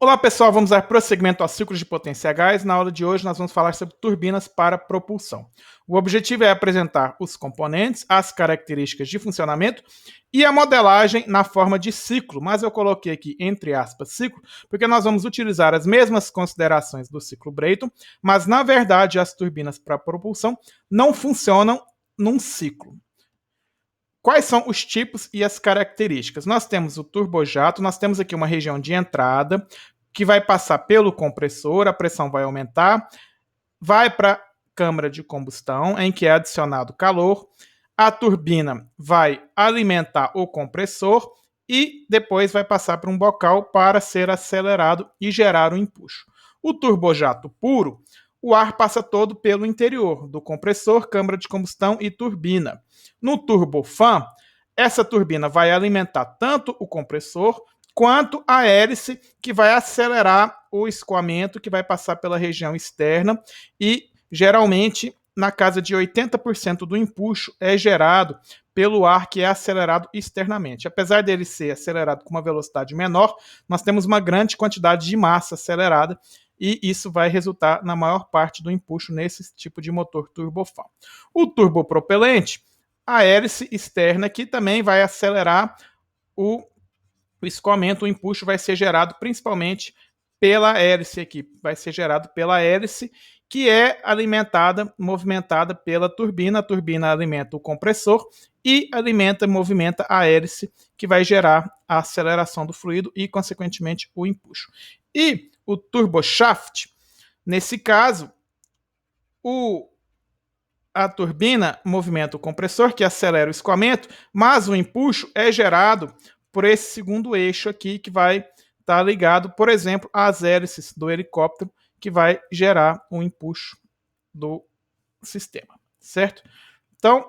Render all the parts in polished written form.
Olá pessoal, vamos dar prosseguimento aos ciclos de potência a gás. Na aula de hoje nós vamos falar sobre turbinas para propulsão. O objetivo é apresentar os componentes, as características de funcionamento e a modelagem na forma de ciclo, mas eu coloquei aqui entre aspas ciclo, porque nós vamos utilizar as mesmas considerações do ciclo Brayton, mas na verdade as turbinas para propulsão não funcionam num ciclo. Quais são os tipos e as características? Nós temos o turbojato, nós temos aqui uma região de entrada, que vai passar pelo compressor, a pressão vai aumentar, vai para a câmara de combustão, em que é adicionado calor, a turbina vai alimentar o compressor e depois vai passar para um bocal para ser acelerado e gerar um empuxo. O turbojato puro, o ar passa todo pelo interior do compressor, câmara de combustão e turbina. No turbofan, essa turbina vai alimentar tanto o compressor quanto a hélice, que vai acelerar o escoamento, que vai passar pela região externa e, geralmente, na casa de 80% do empuxo é gerado pelo ar que é acelerado externamente. Apesar dele ser acelerado com uma velocidade menor, nós temos uma grande quantidade de massa acelerada e isso vai resultar na maior parte do empuxo nesse tipo de motor turbofan. O turbopropelente, a hélice externa, que também vai acelerar o escoamento, o empuxo vai ser gerado principalmente pela hélice aqui, vai ser gerado pela hélice, que é alimentada, movimentada pela turbina. A turbina alimenta o compressor e alimenta, movimenta a hélice, que vai gerar a aceleração do fluido e, consequentemente, o empuxo. E o turboshaft, nesse caso, a turbina movimenta o compressor, que acelera o escoamento, mas o empuxo é gerado por esse segundo eixo aqui, que vai estar ligado, por exemplo, às hélices do helicóptero, que vai gerar um empuxo do sistema, certo? Então,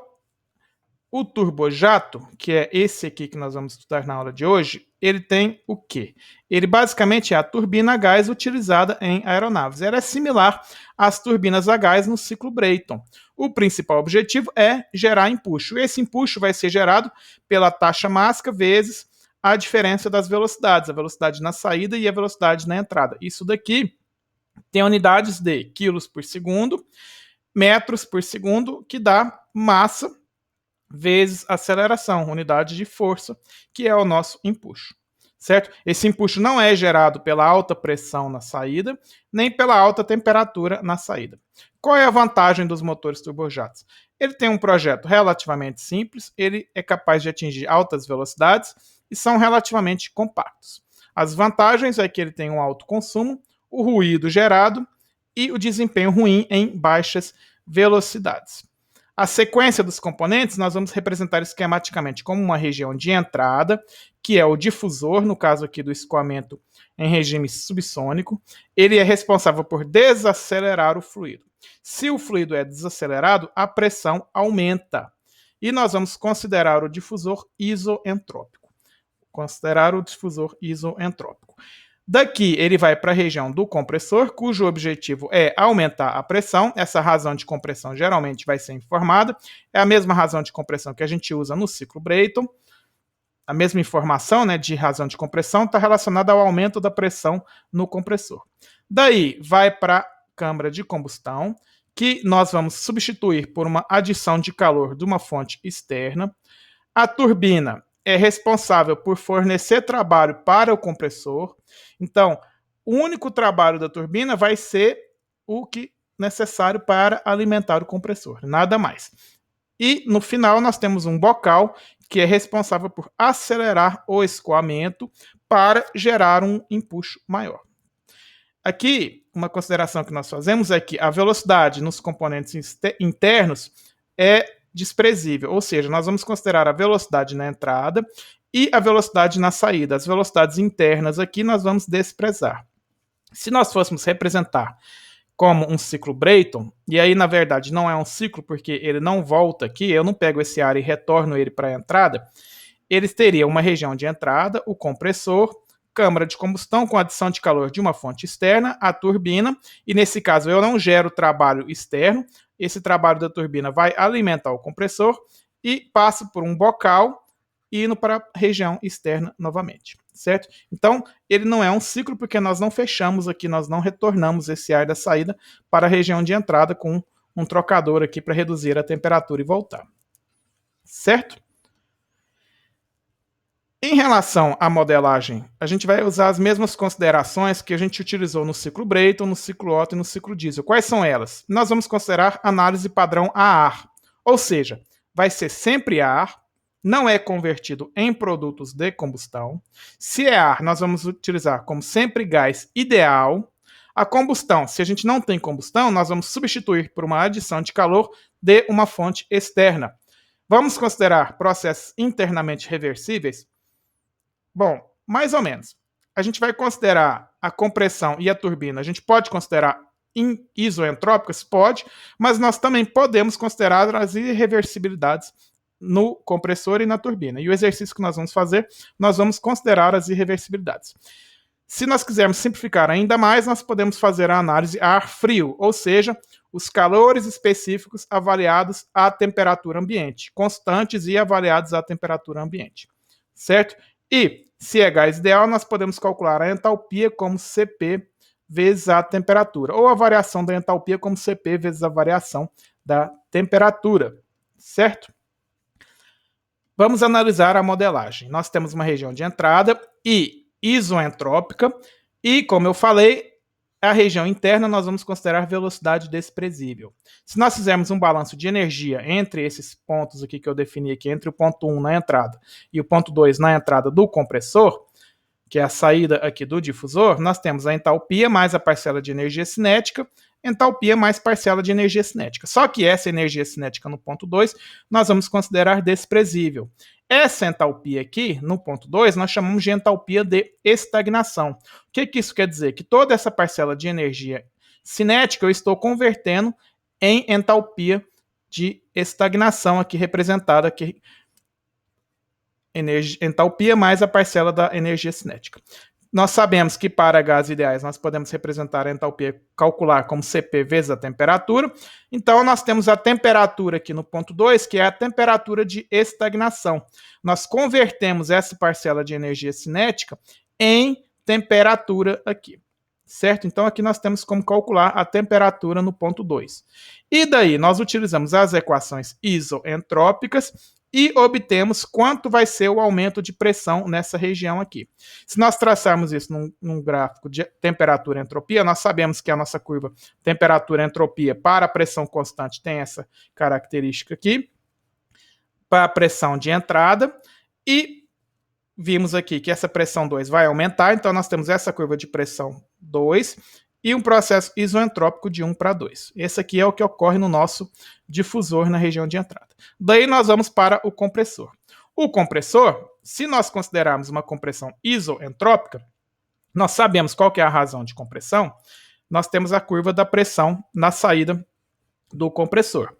o turbojato, que é esse aqui que nós vamos estudar na aula de hoje, ele tem o quê? Ele basicamente é a turbina a gás utilizada em aeronaves. Ela é similar às turbinas a gás no ciclo Brayton. O principal objetivo é gerar empuxo. Esse empuxo vai ser gerado pela taxa mássica vezes a diferença das velocidades, a velocidade na saída e a velocidade na entrada. Isso daqui tem unidades de quilos por segundo, metros por segundo, que dá massa vezes aceleração, unidade de força, que é o nosso empuxo, certo? Esse empuxo não é gerado pela alta pressão na saída, nem pela alta temperatura na saída. Qual é a vantagem dos motores turbojatos? Ele tem um projeto relativamente simples, ele é capaz de atingir altas velocidades e são relativamente compactos. As vantagens é que ele tem um alto consumo, o ruído gerado e o desempenho ruim em baixas velocidades. A sequência dos componentes nós vamos representar esquematicamente como uma região de entrada, que é o difusor, no caso aqui do escoamento em regime subsônico. Ele é responsável por desacelerar o fluido. Se o fluido é desacelerado, a pressão aumenta. E nós vamos considerar o difusor isoentrópico. Daqui ele vai para a região do compressor, cujo objetivo é aumentar a pressão. Essa razão de compressão geralmente vai ser informada. É a mesma razão de compressão que a gente usa no ciclo Brayton. A mesma informação, né, de razão de compressão está relacionada ao aumento da pressão no compressor. Daí vai para a câmara de combustão, que nós vamos substituir por uma adição de calor de uma fonte externa. A turbina é responsável por fornecer trabalho para o compressor. Então, o único trabalho da turbina vai ser o que necessário para alimentar o compressor, nada mais. E no final nós temos um bocal que é responsável por acelerar o escoamento para gerar um empuxo maior. Aqui, uma consideração que nós fazemos é que a velocidade nos componentes internos é desprezível, ou seja, nós vamos considerar a velocidade na entrada e a velocidade na saída. As velocidades internas aqui nós vamos desprezar. Se nós fôssemos representar como um ciclo Brayton, e aí na verdade não é um ciclo porque ele não volta aqui, eu não pego esse ar e retorno ele para a entrada, eles teriam uma região de entrada, o compressor, câmara de combustão com adição de calor de uma fonte externa, a turbina, e nesse caso eu não gero trabalho externo, esse trabalho da turbina vai alimentar o compressor e passa por um bocal e indo para a região externa novamente, certo? Então, ele não é um ciclo porque nós não fechamos aqui, nós não retornamos esse ar da saída para a região de entrada com um trocador aqui para reduzir a temperatura e voltar, certo? Em relação à modelagem, a gente vai usar as mesmas considerações que a gente utilizou no ciclo Brayton, no ciclo Otto e no ciclo Diesel. Quais são elas? Nós vamos considerar análise padrão a ar, ou seja, vai ser sempre ar, não é convertido em produtos de combustão. Se é ar, nós vamos utilizar como sempre gás ideal. A combustão, se a gente não tem combustão, nós vamos substituir por uma adição de calor de uma fonte externa. Vamos considerar processos internamente reversíveis? Bom, mais ou menos. A gente vai considerar a compressão e a turbina. A gente pode considerar isoentrópicas? Pode, mas nós também podemos considerar as irreversibilidades no compressor e na turbina. E o exercício que nós vamos fazer, nós vamos considerar as irreversibilidades. Se nós quisermos simplificar ainda mais, nós podemos fazer a análise a ar frio, ou seja, os calores específicos avaliados à temperatura ambiente, constantes e avaliados à temperatura ambiente, certo? E, se é gás ideal, nós podemos calcular a entalpia como Cp vezes a temperatura, ou a variação da entalpia como Cp vezes a variação da temperatura, certo? Vamos analisar a modelagem. Nós temos uma região de entrada e isoentrópica, e, como eu falei, a região interna nós vamos considerar velocidade desprezível. Se nós fizermos um balanço de energia entre esses pontos aqui que eu defini aqui, entre o ponto 1 na entrada e o ponto 2 na entrada do compressor, que é a saída aqui do difusor, nós temos a entalpia mais a parcela de energia cinética, entalpia mais parcela de energia cinética. Só que essa energia cinética no ponto 2 nós vamos considerar desprezível. Essa entalpia aqui, no ponto 2, nós chamamos de entalpia de estagnação. O que isso quer dizer? Que toda essa parcela de energia cinética eu estou convertendo em entalpia de estagnação, aqui representada aqui, entalpia mais a parcela da energia cinética. Nós sabemos que para gases ideais nós podemos representar a entalpia, calcular como Cp vezes a temperatura. Então nós temos a temperatura aqui no ponto 2, que é a temperatura de estagnação. Nós convertemos essa parcela de energia cinética em temperatura aqui, certo? Então aqui nós temos como calcular a temperatura no ponto 2. E daí nós utilizamos as equações isoentrópicas e obtemos quanto vai ser o aumento de pressão nessa região aqui. Se nós traçarmos isso num gráfico de temperatura e entropia, nós sabemos que a nossa curva temperatura-entropia para a pressão constante tem essa característica aqui, para a pressão de entrada, e vimos aqui que essa pressão 2 vai aumentar, então nós temos essa curva de pressão 2 e um processo isoentrópico de 1 para 2. Esse aqui é o que ocorre no nosso difusor na região de entrada. Daí nós vamos para o compressor. O compressor, se nós considerarmos uma compressão isoentrópica, nós sabemos qual que é a razão de compressão, nós temos a curva da pressão na saída do compressor.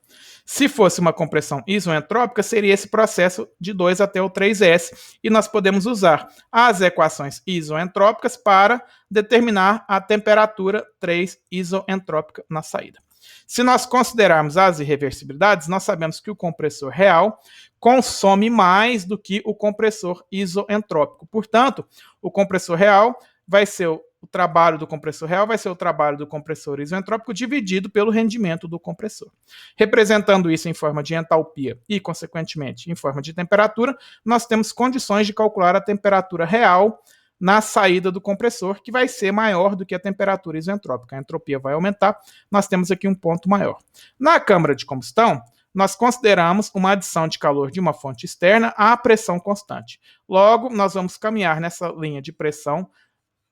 Se fosse uma compressão isoentrópica, seria esse processo de 2 até o 3S, e nós podemos usar as equações isoentrópicas para determinar a temperatura 3 isoentrópica na saída. Se nós considerarmos as irreversibilidades, nós sabemos que o compressor real consome mais do que o compressor isoentrópico. Portanto, o compressor real vai ser o trabalho do compressor real vai ser o trabalho do compressor isoentrópico dividido pelo rendimento do compressor. Representando isso em forma de entalpia e, consequentemente, em forma de temperatura, nós temos condições de calcular a temperatura real na saída do compressor, que vai ser maior do que a temperatura isoentrópica. A entropia vai aumentar, nós temos aqui um ponto maior. Na câmara de combustão, nós consideramos uma adição de calor de uma fonte externa à pressão constante. Logo, nós vamos caminhar nessa linha de pressão,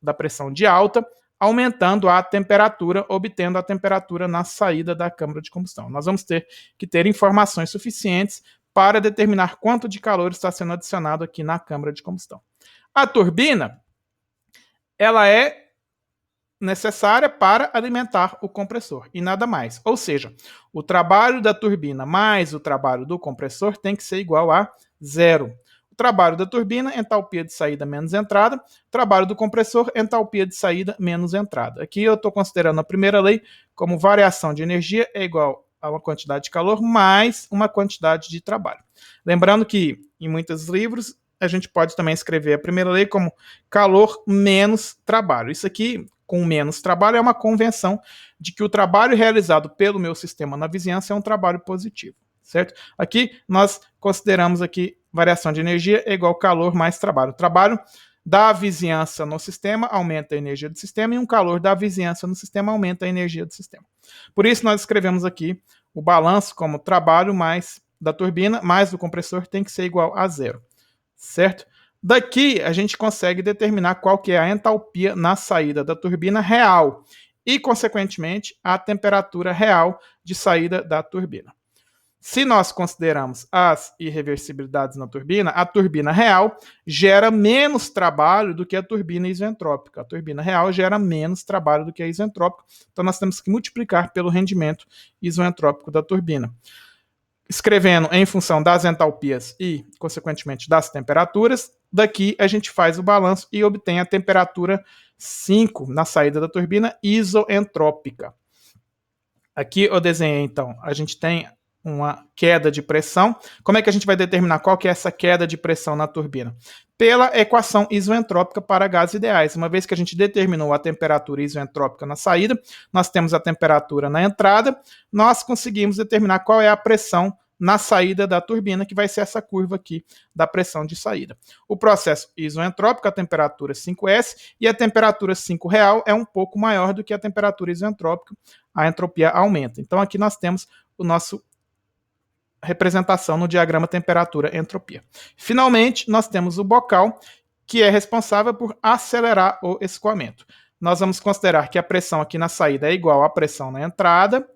da pressão de alta, aumentando a temperatura, obtendo a temperatura na saída da câmara de combustão. Nós vamos ter que ter informações suficientes para determinar quanto de calor está sendo adicionado aqui na câmara de combustão. A turbina, ela é necessária para alimentar o compressor e nada mais. Ou seja, o trabalho da turbina mais o trabalho do compressor tem que ser igual a zero. Trabalho da turbina, entalpia de saída menos entrada. Trabalho do compressor, entalpia de saída menos entrada. Aqui eu estou considerando a primeira lei como variação de energia é igual uma quantidade de calor mais uma quantidade de trabalho. Lembrando que em muitos livros a gente pode também escrever a primeira lei como calor menos trabalho. Isso aqui, com menos trabalho, é uma convenção de que o trabalho realizado pelo meu sistema na vizinhança é um trabalho positivo, certo? Aqui nós consideramos aqui variação de energia é igual calor mais trabalho. O trabalho da vizinhança no sistema aumenta a energia do sistema e um calor da vizinhança no sistema aumenta a energia do sistema. Por isso nós escrevemos aqui o balanço como trabalho mais da turbina mais do compressor tem que ser igual a zero, certo? Daqui a gente consegue determinar qual que é a entalpia na saída da turbina real e, consequentemente, a temperatura real de saída da turbina. Se nós consideramos as irreversibilidades na turbina, a turbina real gera menos trabalho do que a turbina isentrópica. A turbina real gera menos trabalho do que a isentrópica, então nós temos que multiplicar pelo rendimento isentrópico da turbina. Escrevendo em função das entalpias e, consequentemente, das temperaturas, daqui a gente faz o balanço e obtém a temperatura 5 na saída da turbina isoentrópica. Aqui eu desenhei, então, a gente tem uma queda de pressão. Como é que a gente vai determinar qual que é essa queda de pressão na turbina? Pela equação isoentrópica para gases ideais. Uma vez que a gente determinou a temperatura isoentrópica na saída, nós temos a temperatura na entrada, nós conseguimos determinar qual é a pressão na saída da turbina, que vai ser essa curva aqui da pressão de saída. O processo isoentrópico, a temperatura 5S, e a temperatura 5 real é um pouco maior do que a temperatura isoentrópica, a entropia aumenta. Então aqui nós temos o nosso representação no diagrama temperatura-entropia. Finalmente, nós temos o bocal, que é responsável por acelerar o escoamento. Nós vamos considerar que a pressão aqui na saída é igual à pressão na entrada.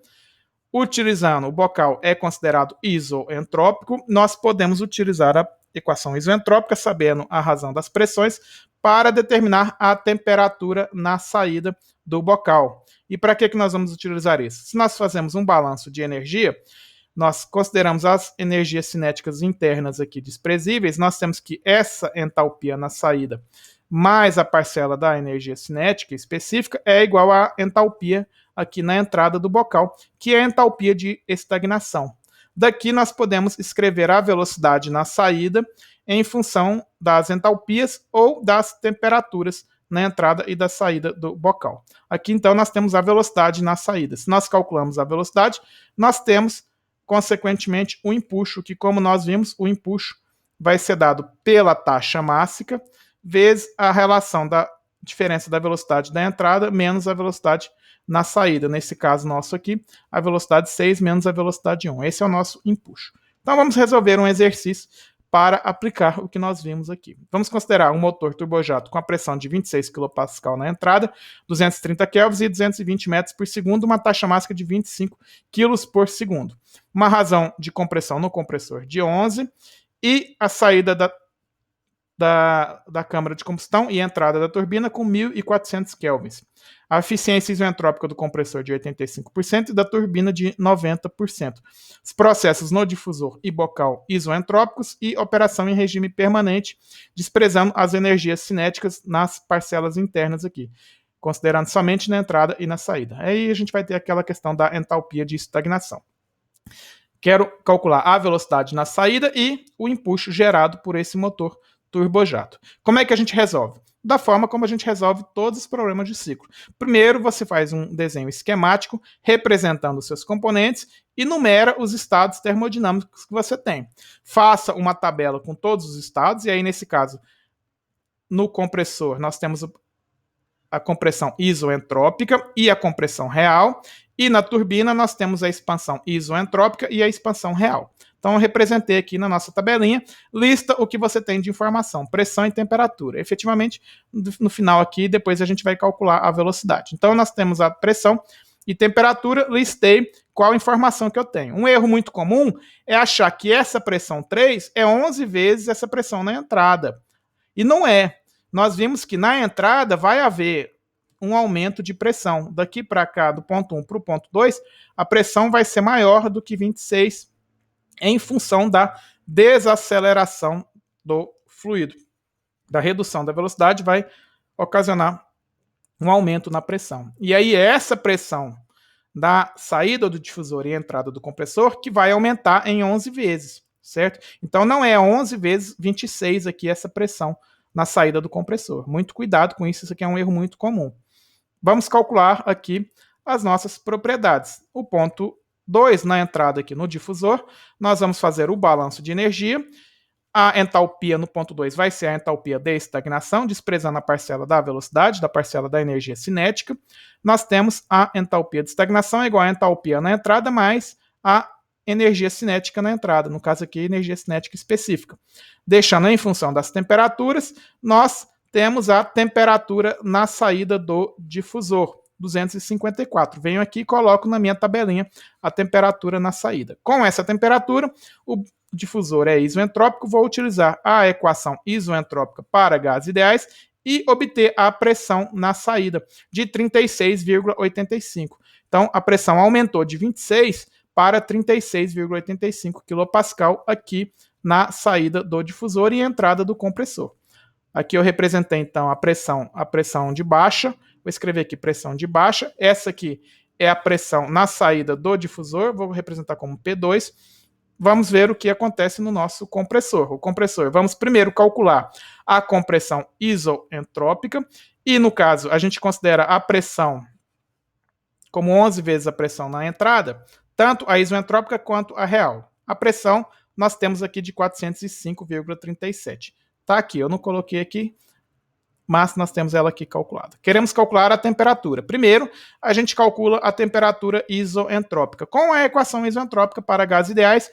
Utilizando o bocal é considerado isoentrópico, nós podemos utilizar a equação isoentrópica, sabendo a razão das pressões, para determinar a temperatura na saída do bocal. E para que nós vamos utilizar isso? Se nós fazemos um balanço de energia, nós consideramos as energias cinéticas internas aqui desprezíveis, nós temos que essa entalpia na saída mais a parcela da energia cinética específica é igual à entalpia aqui na entrada do bocal, que é a entalpia de estagnação. Daqui nós podemos escrever a velocidade na saída em função das entalpias ou das temperaturas na entrada e da saída do bocal. Aqui então nós temos a velocidade na saída. Se nós calculamos a velocidade, nós temos consequentemente o empuxo, que como nós vimos, o empuxo vai ser dado pela taxa mássica vezes a relação da diferença da velocidade da entrada menos a velocidade na saída. Nesse caso nosso aqui, a velocidade 6 menos a velocidade 1. Esse é o nosso empuxo. Então vamos resolver um exercício para aplicar o que nós vimos aqui. Vamos considerar um motor turbojato com a pressão de 26 kPa na entrada, 230 kelvins e 220 metros por segundo, uma taxa máxima de 25 kg por segundo. Uma razão de compressão no compressor de 11 e a saída da câmara de combustão e a entrada da turbina com 1.400 kelvins. A eficiência isoentrópica do compressor de 85% e da turbina de 90%. Os processos no difusor e bocal isoentrópicos e operação em regime permanente, desprezando as energias cinéticas nas parcelas internas aqui, considerando somente na entrada e na saída. Aí a gente vai ter aquela questão da entalpia de estagnação. Quero calcular a velocidade na saída e o empuxo gerado por esse motor turbojato. Como é que a gente resolve? Da forma como a gente resolve todos os problemas de ciclo. Primeiro, você faz um desenho esquemático representando os seus componentes e numera os estados termodinâmicos que você tem. Faça uma tabela com todos os estados, e aí, nesse caso, no compressor, nós temos a compressão isoentrópica e a compressão real, e na turbina nós temos a expansão isoentrópica e a expansão real. Então eu representei aqui na nossa tabelinha, lista o que você tem de informação, pressão e temperatura. Efetivamente, no final aqui, depois a gente vai calcular a velocidade. Então nós temos a pressão e temperatura, listei qual informação que eu tenho. Um erro muito comum é achar que essa pressão 3 é 11 vezes essa pressão na entrada. E não é. Nós vimos que na entrada vai haver um aumento de pressão. Daqui para cá, do ponto 1 para o ponto 2, a pressão vai ser maior do que 26 em função da desaceleração do fluido. Da redução da velocidade vai ocasionar um aumento na pressão. E aí essa pressão da saída do difusor e entrada do compressor, que vai aumentar em 11 vezes, certo? Então não é 11 vezes 26 aqui essa pressão na saída do compressor. Muito cuidado com isso, isso aqui é um erro muito comum. Vamos calcular aqui as nossas propriedades. O ponto 2, na entrada aqui no difusor, nós vamos fazer o balanço de energia. A entalpia no ponto 2 vai ser a entalpia de estagnação, desprezando a parcela da velocidade, da parcela da energia cinética. Nós temos a entalpia de estagnação igual a entalpia na entrada mais a energia cinética na entrada, no caso aqui, energia cinética específica. Deixando em função das temperaturas, nós temos a temperatura na saída do difusor, 254. Venho aqui e coloco na minha tabelinha a temperatura na saída. Com essa temperatura, o difusor é isoentrópico, vou utilizar a equação isoentrópica para gases ideais e obter a pressão na saída de 36,85. Então, a pressão aumentou de 26 para 36,85 kPa aqui na saída do difusor e entrada do compressor. Aqui eu representei, então, a pressão de baixa. Vou escrever aqui pressão de baixa. Essa aqui é a pressão na saída do difusor. Vou representar como P2. Vamos ver o que acontece no nosso compressor. O compressor, vamos primeiro calcular a compressão isoentrópica. E, no caso, a gente considera a pressão como 11 vezes a pressão na entrada, tanto a isoentrópica quanto a real. A pressão nós temos aqui de 405,37. Está aqui, eu não coloquei aqui, mas nós temos ela aqui calculada. Queremos calcular a temperatura. Primeiro, a gente calcula a temperatura isoentrópica com a equação isoentrópica para gases ideais.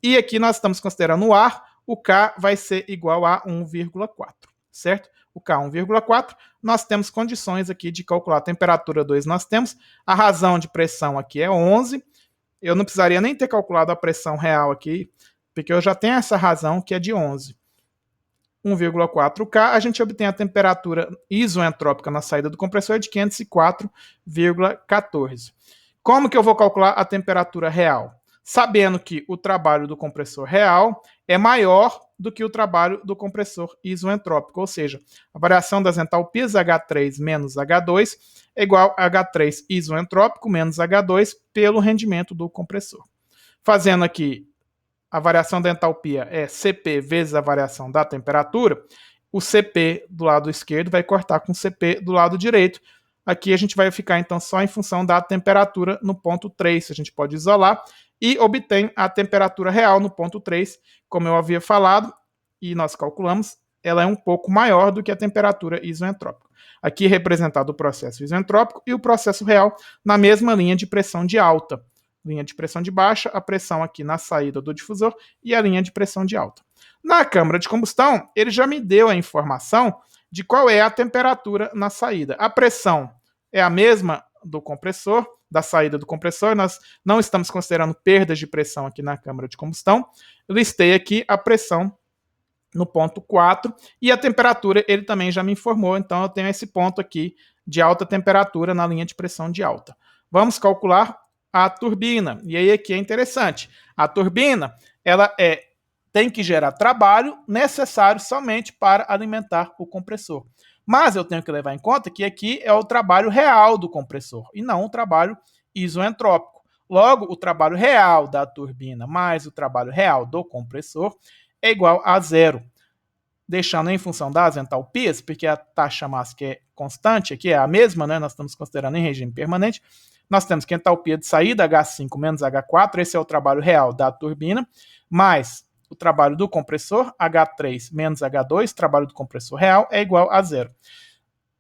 E aqui nós estamos considerando o ar, o K vai ser igual a 1,4, certo? O K 1,4, nós temos condições aqui de calcular a temperatura 2, nós temos. A razão de pressão aqui é 11. Eu não precisaria nem ter calculado a pressão real aqui, porque eu já tenho essa razão que é de 11. 1,4K, a gente obtém a temperatura isoentrópica na saída do compressor de 504,14. Como que eu vou calcular a temperatura real? Sabendo que o trabalho do compressor real é maior do que o trabalho do compressor isoentrópico, ou seja, a variação das entalpias H3 menos H2 é igual a H3 isoentrópico menos H2 pelo rendimento do compressor. Fazendo aqui a variação da entalpia é Cp vezes a variação da temperatura, o Cp do lado esquerdo vai cortar com o Cp do lado direito. Aqui a gente vai ficar então só em função da temperatura no ponto 3, a gente pode isolar, e obtém a temperatura real no ponto 3, como eu havia falado, e nós calculamos, ela é um pouco maior do que a temperatura isoentrópica. Aqui representado o processo isoentrópico e o processo real na mesma linha de pressão de alta. Linha de pressão de baixa, a pressão aqui na saída do difusor e a linha de pressão de alta. Na câmara de combustão, ele já me deu a informação de qual é a temperatura na saída. A pressão é a mesma do compressor, da saída do compressor, nós não estamos considerando perdas de pressão aqui na câmara de combustão. Eu listei aqui a pressão no ponto 4 e a temperatura ele também já me informou, então eu tenho esse ponto aqui de alta temperatura na linha de pressão de alta. Vamos calcular a turbina. E aí aqui é interessante. A turbina, ela tem que gerar trabalho necessário somente para alimentar o compressor. Mas eu tenho que levar em conta que aqui é o trabalho real do compressor e não o trabalho isoentrópico. Logo, o trabalho real da turbina mais o trabalho real do compressor é igual a zero. Deixando em função das entalpias, porque a taxa máxima é constante, aqui é a mesma, né? Nós estamos considerando em regime permanente. Nós temos que a entalpia de saída, H5 menos H4, esse é o trabalho real da turbina, mais o trabalho do compressor, H3 menos H2, trabalho do compressor real, é igual a zero.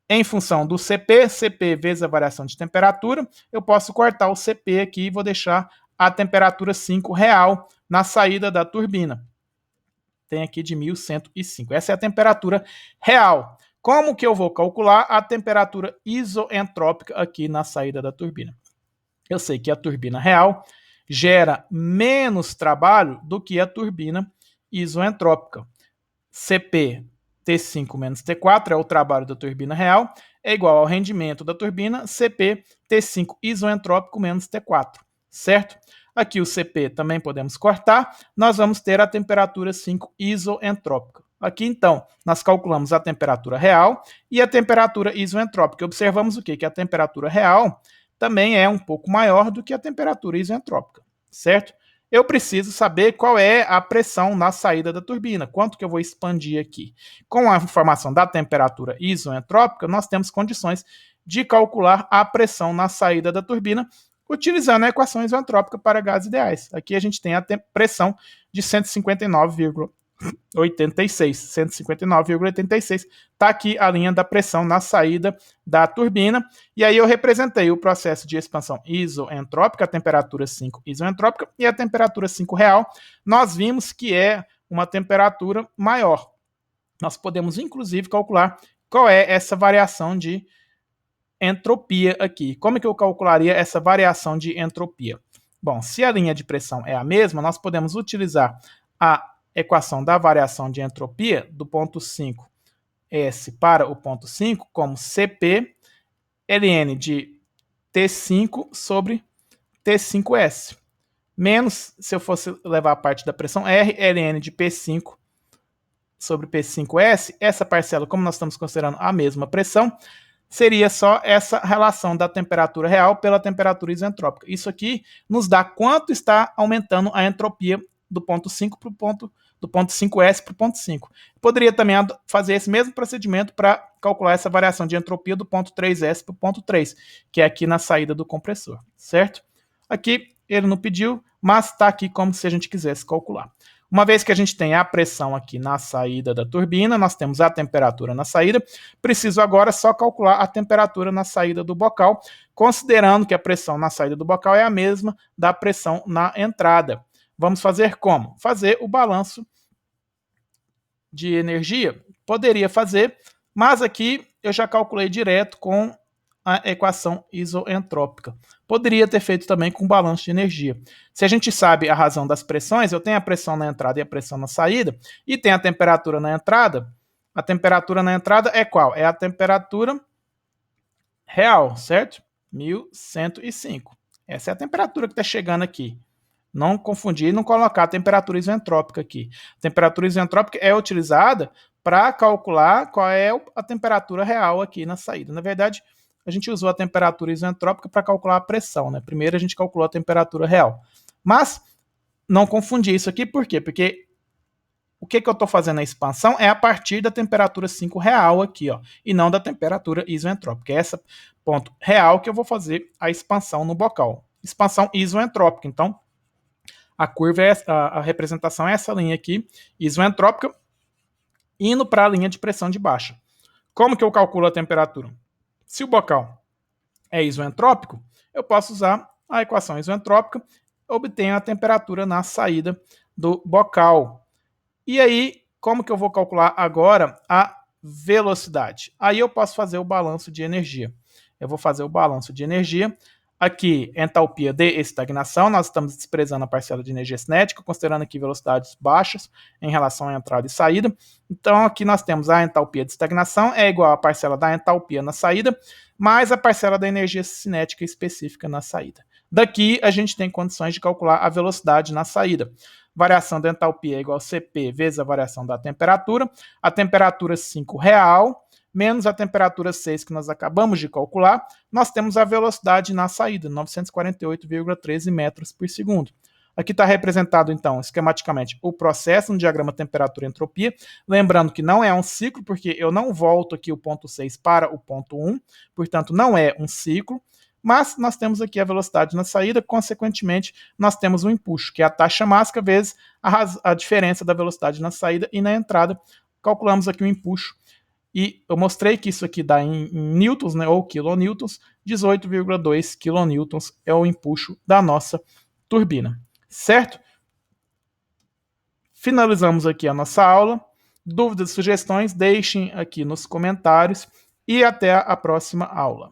Em função do Cp, Cp vezes a variação de temperatura, eu posso cortar o Cp aqui e vou deixar a temperatura 5 real na saída da turbina. Tem aqui de 1105. Essa é a temperatura real. Como que eu vou calcular a temperatura isoentrópica aqui na saída da turbina? Eu sei que a turbina real gera menos trabalho do que a turbina isoentrópica. Cp T5 menos T4 é o trabalho da turbina real, é igual ao rendimento da turbina Cp T5 isoentrópico menos T4, certo? Aqui o Cp também podemos cortar, nós vamos ter a temperatura 5 isoentrópica. Aqui, então, nós calculamos a temperatura real e a temperatura isoentrópica. Observamos o quê? Que a temperatura real também é um pouco maior do que a temperatura isoentrópica, certo? Eu preciso saber qual é a pressão na saída da turbina, quanto que eu vou expandir aqui. Com a informação da temperatura isoentrópica, nós temos condições de calcular a pressão na saída da turbina, utilizando a equação isoentrópica para gases ideais. Aqui a gente tem a pressão de 159,86. 159,86. Está aqui a linha da pressão na saída da turbina. E aí eu representei o processo de expansão isoentrópica, a temperatura 5 isoentrópica, e a temperatura 5 real. Nós vimos que é uma temperatura maior. Nós podemos, inclusive, calcular qual é essa variação de entropia aqui. Como é que eu calcularia essa variação de entropia? Bom, se a linha de pressão é a mesma, nós podemos utilizar a equação da variação de entropia do ponto 5S para o ponto 5 como Cp ln de T5 sobre T5S. Menos, se eu fosse levar a parte da pressão, R ln de P5 sobre P5S. Essa parcela, como nós estamos considerando a mesma pressão, seria só essa relação da temperatura real pela temperatura isentrópica. Isso aqui nos dá quanto está aumentando a entropia do ponto 5 para o ponto do ponto 5S para o ponto 5. Poderia também fazer esse mesmo procedimento para calcular essa variação de entropia do ponto 3S para o ponto 3, que é aqui na saída do compressor, certo? Aqui ele não pediu, mas está aqui como se a gente quisesse calcular. Uma vez que a gente tem a pressão aqui na saída da turbina, nós temos a temperatura na saída, preciso agora só calcular a temperatura na saída do bocal, considerando que a pressão na saída do bocal é a mesma da pressão na entrada. Vamos fazer como? Fazer o balanço de energia. Poderia fazer, mas aqui eu já calculei direto com a equação isoentrópica. Poderia ter feito também com balanço de energia. Se a gente sabe a razão das pressões, eu tenho a pressão na entrada e a pressão na saída, e tem a temperatura na entrada. A temperatura na entrada é qual? É a temperatura real, certo? 1105. Essa é a temperatura que está chegando aqui. Não confundir e não colocar a temperatura isentrópica aqui. A temperatura isentrópica é utilizada para calcular qual é a temperatura real aqui na saída. Na verdade, a gente usou a temperatura isentrópica para calcular a pressão, né? Primeiro a gente calculou a temperatura real. Mas não confundir isso aqui, por quê? Porque o que eu estou fazendo na expansão é a partir da temperatura 5 real aqui, ó, e não da temperatura isentrópica. É esse ponto real que eu vou fazer a expansão no bocal. Expansão isentrópica, então a curva é a representação é essa linha aqui, isentrópica, indo para a linha de pressão de baixa. Como que eu calculo a temperatura? Se o bocal é isentrópico, eu posso usar a equação isentrópica, obtenho a temperatura na saída do bocal. E aí, como que eu vou calcular agora a velocidade? Aí eu posso fazer o balanço de energia. Eu vou fazer o balanço de energia. Aqui, entalpia de estagnação, nós estamos desprezando a parcela de energia cinética, considerando aqui velocidades baixas em relação à entrada e saída. Então, aqui nós temos a entalpia de estagnação, é igual à parcela da entalpia na saída, mais a parcela da energia cinética específica na saída. Daqui, a gente tem condições de calcular a velocidade na saída. Variação da entalpia é igual a Cp vezes a variação da temperatura. A temperatura 5 real, menos a temperatura 6 que nós acabamos de calcular, nós temos a velocidade na saída, 948,13 metros por segundo. Aqui está representado, então, esquematicamente, o processo no diagrama temperatura-entropia. Lembrando que não é um ciclo, porque eu não volto aqui o ponto 6 para o ponto 1, portanto, não é um ciclo. Mas nós temos aqui a velocidade na saída, consequentemente, nós temos o empuxo, que é a taxa máxima vezes a diferença da velocidade na saída e na entrada. Calculamos aqui o empuxo. E eu mostrei que isso aqui dá em newtons, né, ou quilonewtons, 18,2 quilonewtons é o empuxo da nossa turbina, certo? Finalizamos aqui a nossa aula. Dúvidas, sugestões, deixem aqui nos comentários e até a próxima aula.